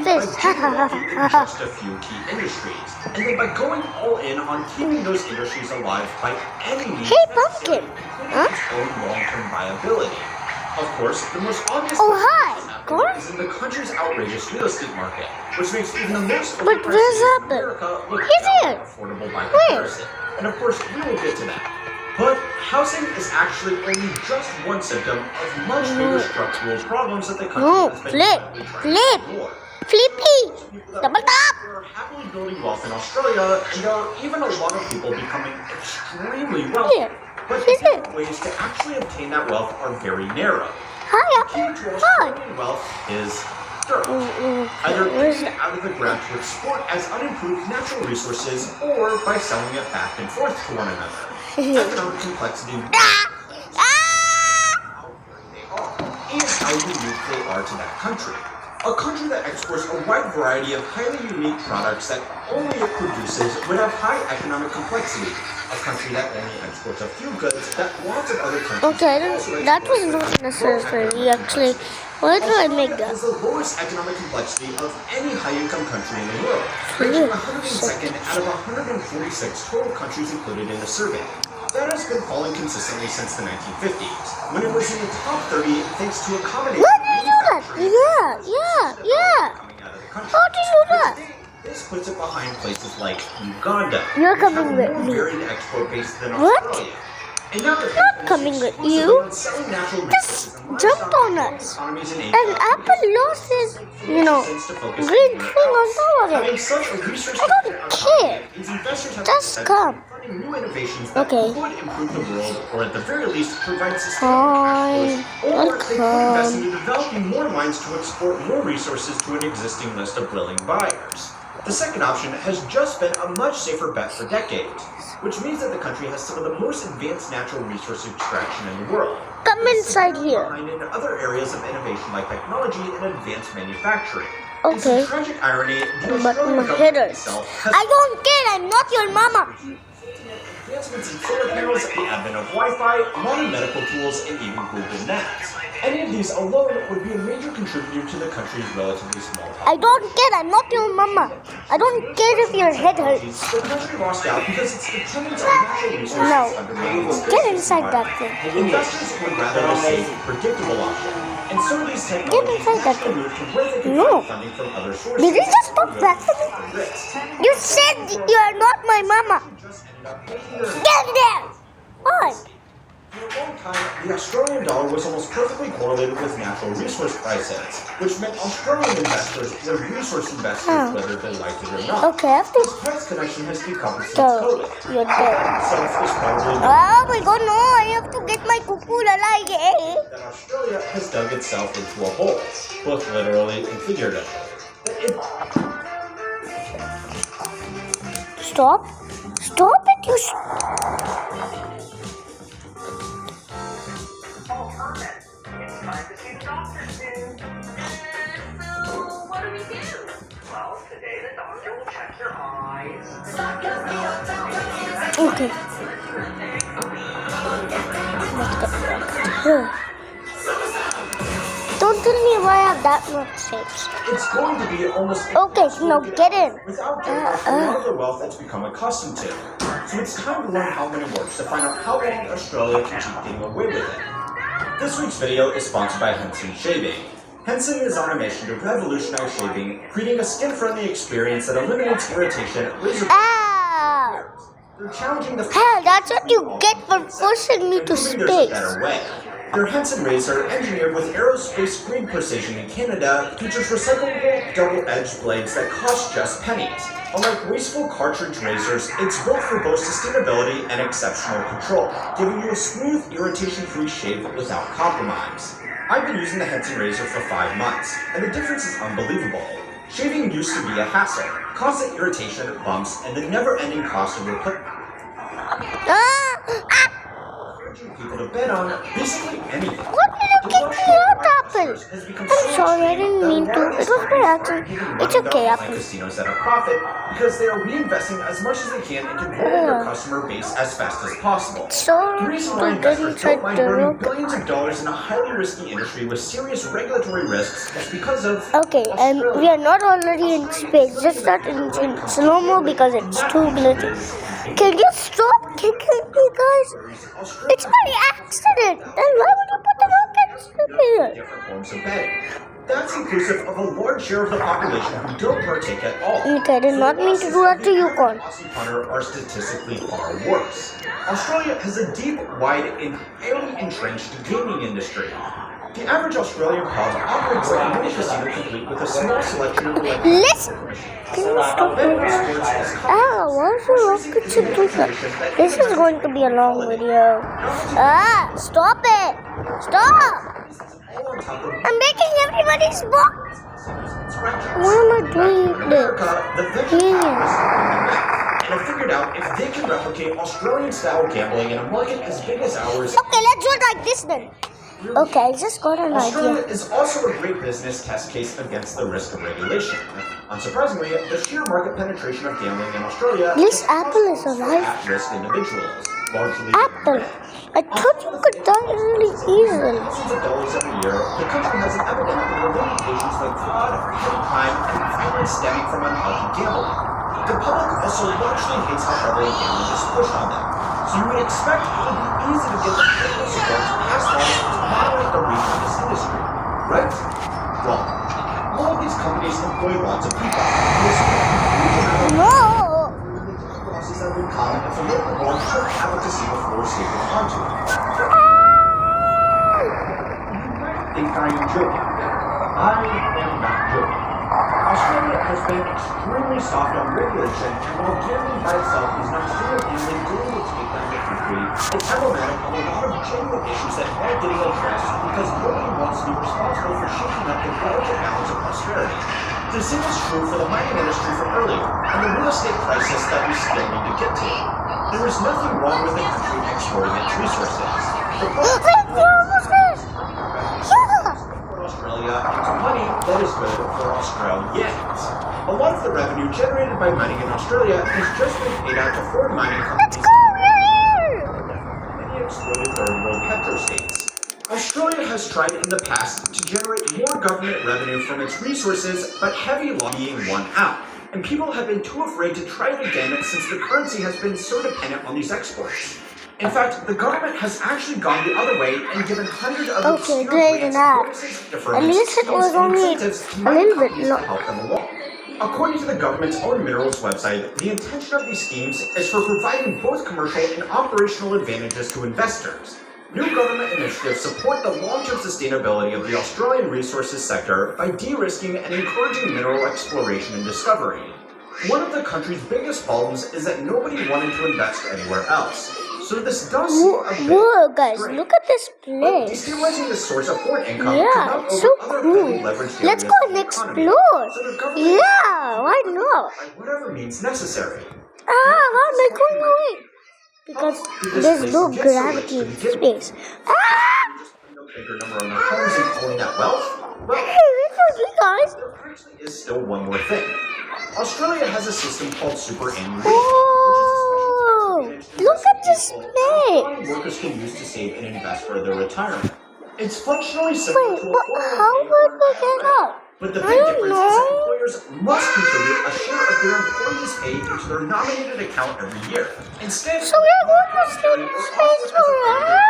a fish. by doing well in just a few key industries, and then by going all in on keeping those industries alive by any means Hey, necessary, pumpkin. including Huh? its own long-term viability. Of course, the most obvious Oh, place hi. this happens Corn? is in the country's outrageous real estate market, which makes even the most But overpriced where's cities in Apple? America look He's downright here. affordable by Where? comparison. And of course, we will get to that. But housing is actually only just one symptom of much bigger structural problems that the country No, has been flip, quietly trying flip. to ignore. Flippy. People that Double tap. are happily building wealth in Australia, and there are even a lot of people becoming extremely wealthy. Here. But He's the here. ways to actually obtain that wealth are very narrow. Hi, The Apple. key to Hi. Australian wealth is dirt. Okay, Either where's picking it out of the ground to export as unimproved natural resources, or by selling it back and forth to one another. Economic complexity Ah! Ah! and how unique they are to that country. A country that exports a wide variety of highly unique products that only it produces would have high economic complexity. A country that only exports a few goods that lots of other countries Okay, also that was export not necessary actually. Why do I make that? Australia has the lowest economic complexity of any high-income country in the world, ranking 102nd out of 146 total countries included in the survey. That has been falling consistently since the 1950s, when it was in the top 30 thanks to a combination Why of did you do that? Yeah. coming out of the country. How did you do that? This puts it behind places like Uganda. You're which have coming a with more me. varied export base than What? Australia. And now they're Not coming with you. selling natural Just resources and jumped livestock on to us. economies in Asia, And Apple lost his, green thing on top of Having it. such a resource I don't care. means investors have Just to come. funding new innovations that Okay. would improve the world, or at the very least provide Fine. sustainable or they could invest Welcome. into developing more mines to export more resources to an existing list of willing buyers. The second option has just been a much safer bet for decades, which means that the country has some of the most advanced natural resource extraction in the world. Come inside here. Behind in other areas of innovation like technology and advanced manufacturing. In Okay. some tragic irony, the But Australian my government header. itself has I don't care. I'm not your mama. advancements in solar panels, the advent of Wi-Fi, modern medical tools, and even Google Maps. Any of these alone would be a major contributor to the country's relatively small I don't care. I'm not your mama. I don't care if your head hurts. The country lost out because its dependence on natural resources No. undermines its Get inside that thing. Investors would rather a safe, predictable option. And so these Get technologies inside that naturally thing. move to where they can No. find funding from other sources. Did you just talk back to me? Risk. You said you are not my mama. Just ended up making their Get there. On. For a long time, the Australian dollar was almost perfectly correlated with natural resource prices, which meant Australian investors were resource investors Oh. whether they liked it or not. Okay, after This price connection has decoupled since so COVID. you're dead. Itself is probably Oh my god, no, I have to get my cuckoo alive. that Australia has dug itself into a hole, both literally and figuratively. Stop. Stop it, you It's time to see the doctor soon. So, what do we do? Well, today the doctor will check your eyes. Okay. Don't tell me why I have that much shapes. It's going to be almost Okay, now get in. without giving up a lot of the wealth it's become accustomed to. So it's time to learn how money works to find out how long Australia can keep getting away with it. This week's video is sponsored by Henson Shaving. Henson is on a mission to revolutionize shaving, creating a skin-friendly experience that eliminates irritation, razor Ow! They're challenging the Hell, that's what you get for forcing me to There's a space. better way. Their Henson razor, engineered with aerospace grade precision in Canada, features recyclable double-edged blades that cost just pennies. Unlike wasteful cartridge razors, it's built for both sustainability and exceptional control, giving you a smooth, irritation-free shave without compromise. I've been using the Henson razor for 5 months, and the difference is unbelievable. Shaving used to be a hassle, constant irritation, bumps, and the never-ending cost of replacement. Ah! Ah! encouraging people to bet on basically anything. What did you kick me out, Apple? I'm sorry, I didn't mean to. It was by accident. It's okay, Apple. Casinos at a profit because they are reinvesting as much as they can into growing their customer base as fast as possible. So, The reason why to get investors inside don't mind the burning room. billions of dollars in a highly risky industry with serious regulatory risks is because of Okay, and we are not already in space. Just not in slow-mo because it's too glitchy. Can you stop kicking me, guys? It's by accident. Then why would you put the rockets here? different forms of betting. That's inclusive of a large share of the population who don't partake at all. Okay, I did not mean to do that to you, Con. Aussie punter are statistically far worse. Australia has a deep, wide, and highly entrenched gaming industry. The average Australian pub operates like a mini casino complete with a small selection of Listen! Can you stop doing that? Ah, why is your rocket ship doing that? This is going to be a long video. Ah, stop it! Stop! I'm making everybody's box. Why am I doing this? The venture capitalists have figured out if they can replicate Australian-style gambling in a market as big as ours. Okay, let's do it like this then. Okay, I just got an Australia idea. is also a great business test case against the risk of regulation. Unsurprisingly, the sheer market penetration of gambling in Australia This apple is alive. at-risk individuals, largely Apple. I thought you could die really easily. thousands of dollars every year. The country has an epidemic of related issues like fraud, petty crime, and violence stemming from unhealthy gambling. The public also largely hates how prevalent gambling is pushed on them. So you would expect it would be easy to get the political support to pass laws to moderate the reach of this industry, right? Wrong. All of these companies employ lots of people. No! Losses that would come if a local board should have a casino floor stapled onto it. You might think I am joking. I am not joking. Australia has been extremely soft on regulation, and while gambling by itself is not single-handedly going to take down the country, it's emblematic of a lot of genuine issues that aren't getting addressed because nobody wants to be responsible for shaking up the relative balance of prosperity. The same is true for the mining industry from earlier, and the real estate crisis that we still need to get to. There is nothing wrong with the country exporting its resources. The problem Australia into money that is good for Australians. A lot of the revenue generated by mining in Australia has just been paid out to foreign mining companies. Many exploited third world petro-states. Australia has tried in the past to generate more government revenue from its resources, but heavy lobbying won out. And people have been too afraid to try it again since the currency has been so dependent on these exports. In fact, the government has actually gone the other way and given hundreds of Okay, great enough. At least it was only a little bit long. According to the government's own minerals website, the intention of these schemes is for providing both commercial and operational advantages to investors. New government initiatives support the long-term sustainability of the Australian resources sector by de-risking and encouraging mineral exploration and discovery. One of the country's biggest problems is that nobody wanted to invest anywhere else. So this does seem a bit Whoa, guys, strange. look at this place. Destabilizing the source of foreign income Yeah, could help it's over so other cool. highly leveraged Let's areas go of and the economy. explore. So the government Yeah, why not? by whatever means necessary. Ah, why am I going away? Because there's no gravity in space. Ah! No bigger number on their homes and pulling that wealth. Well, Hey, wait for me, guys. there actually is still one more thing. Australia has a system called superannuation. Oh, look at this place. Workers can use to save and invest for their retirement. It's functionally similar Wait, to a but 401k how would we get up? But the I big don't difference is know. that employers must contribute a share of their employees' pay into their nominated account every year. Instead, So we're going to stay in space forever?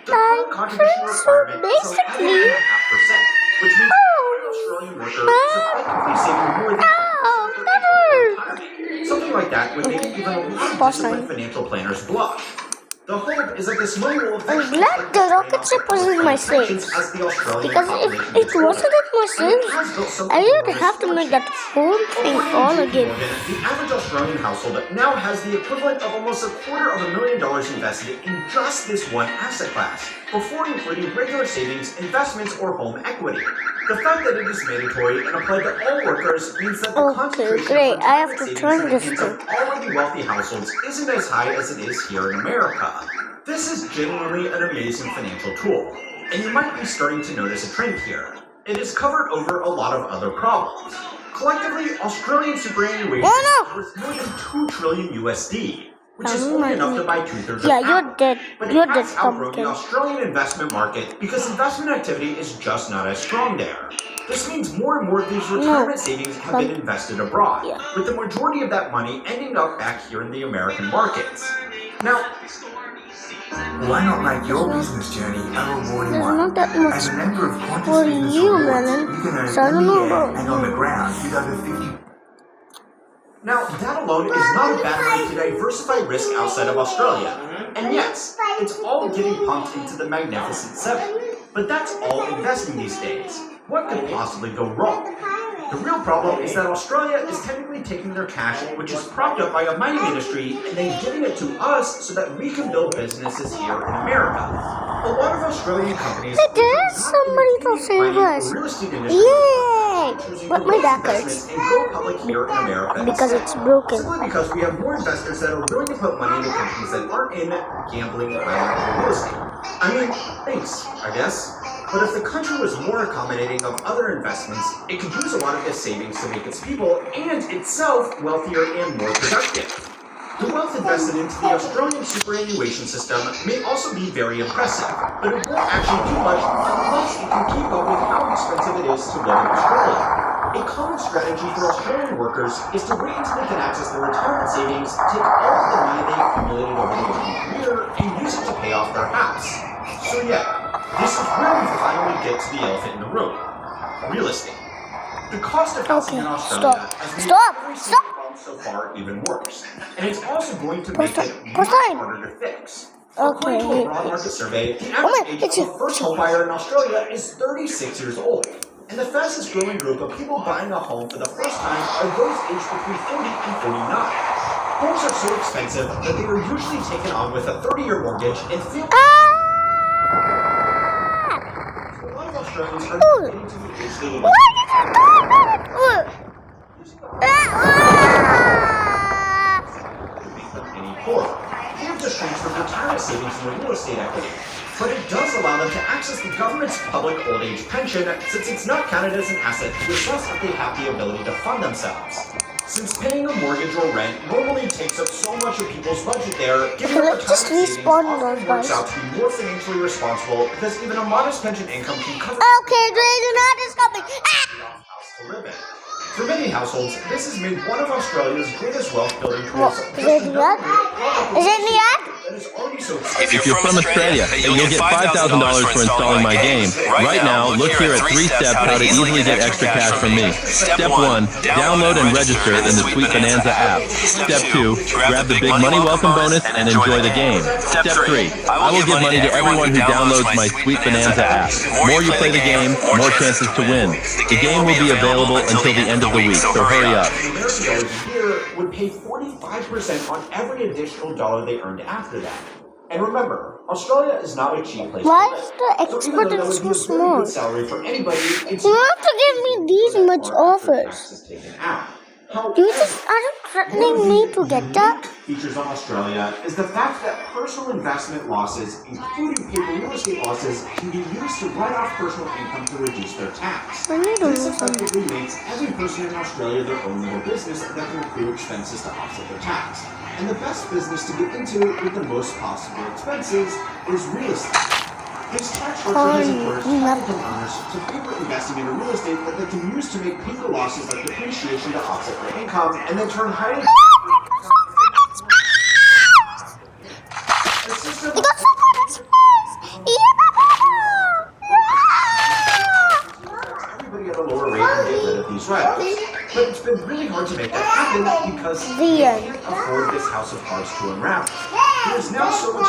the current contribution requirement is 11.5%, which means an Australian worker is effectively saving more than something like that would make even a lot of disciplined financial planners blush. The hope is that this money will I'm glad the rocket ship was in my saves. Because if it wasn't in my saves, I would have to make that whole thing all again. The average Australian household now has the equivalent of almost $250,000 invested in just this one asset class, before including regular savings, investments, or home equity. The fact that it is mandatory and applied to all workers means that the Okay, concentration great. of I have to savings turn in the this hands of already wealthy households isn't as high as it is here in America. This is genuinely an amazing financial tool, and you might be starting to notice a trend here. It has covered over a lot of other problems. Collectively, Australian superannuation Oh, no. is worth more than $2 trillion USD, which is Oh, only my enough to God. buy 2/3 of Yeah, Apple. you're dead. But You're it dead, has outgrown the pumpkin. Australian investment market because investment activity is just not as strong there. This means more and more of these retirement savings have been invested abroad, Yeah. with the majority of that money ending up back here in the American markets. Now, Why not make your business journey a rewarding There's one? not that much As a member of Qantas for Business you, Rewards, Melon. you can earn So I don't in know the air about and on the you. ground with over 50. Now, that alone is not a bad way to diversify risk outside of Australia. And yes, it's all getting pumped into the Magnificent Seven. But that's all investing these days. What could possibly go wrong? The real problem is that Australia is technically taking their cash, which is propped up by a mining industry, and then giving it to us so that we can build businesses here in America. A lot of Australian companies There's somebody to save us. real estate industry Yay! choosing But to my raise back investments hurts and go public here in America because instead. it's broken. Simply because we have more investors that are willing to put money into companies that aren't in gambling, mining, or real estate. I mean, thanks, I guess. But if the country was more accommodating of other investments, it could use a lot of this savings to make its people and itself wealthier and more productive. The wealth invested into the Australian superannuation system may also be very impressive, but it won't actually do much unless it can keep up with how expensive it is to live in Australia. A common strategy for Australian workers is to wait until they can access their retirement savings, take all of the money they accumulated over their working career, and use it to pay off their house. So yeah, this is where we finally get to the elephant in the room. Real estate. The cost of housing in Australia has made every single problem so far even worse. And it's also going to make it much harder to fix. According to a broad market survey, the average age of a first home buyer in Australia is 36 years old. And the fastest growing group of people buying a home for the first time are those aged between 40 and 49. Homes are so expensive that they are usually taken on with a 30-year mortgage and feel a lot of Australians are getting to the age they would like to make them any poorer. They have just transferred retirement savings into real estate equity. But it does allow them to access the government's public old age pension since it's not counted as an asset to assess if they have the ability to fund themselves. Since paying a mortgage or rent normally takes up so much of people's budget there, giving up retirement savings often works out to be more financially responsible because even a modest pension income can cover Okay, Grayson, not is coming. house to live in. For many households, this has made one of Australia's greatest wealth building tools. Is it in the yard? Is it in the yard? If you're from Australia, you'll get $5,000 for installing my game. Right now, look here at 3 steps how to easily get extra cash from me. Step 1, download and register in the Sweet Bonanza app. Step 2, grab the Big Money Welcome bonus and enjoy the game. Step 3, I will give money to everyone who downloads my Sweet Bonanza app. More you play the game, more chances to win. The game will be available until the end of the week, so hurry up. $1 a year would pay 45% on every additional dollar they earned after that. And remember, Australia is not a cheap place Why to is live. the So even though expert that would be so a very small? good salary for anybody, it's You have to give me these much offers. taxes taken out. You just aren't threatening me to get that. Features on Australia is the fact that personal investment losses, including paper real estate losses, can be used to write off personal income to reduce their tax. I need to This know something. effectively makes every person in Australia their own little business that can accrue expenses to offset their tax. And the best business to get into with the most possible expenses is real estate. This tax structure has encouraged income earners to favor investing in real estate that they can use to make paper losses like depreciation to offset their income, and then turn highly the system everybody at a lower rate can get rid of these write-offs. But it's been really hard to make that happen because they can't afford this house of cards to unravel. There's now so much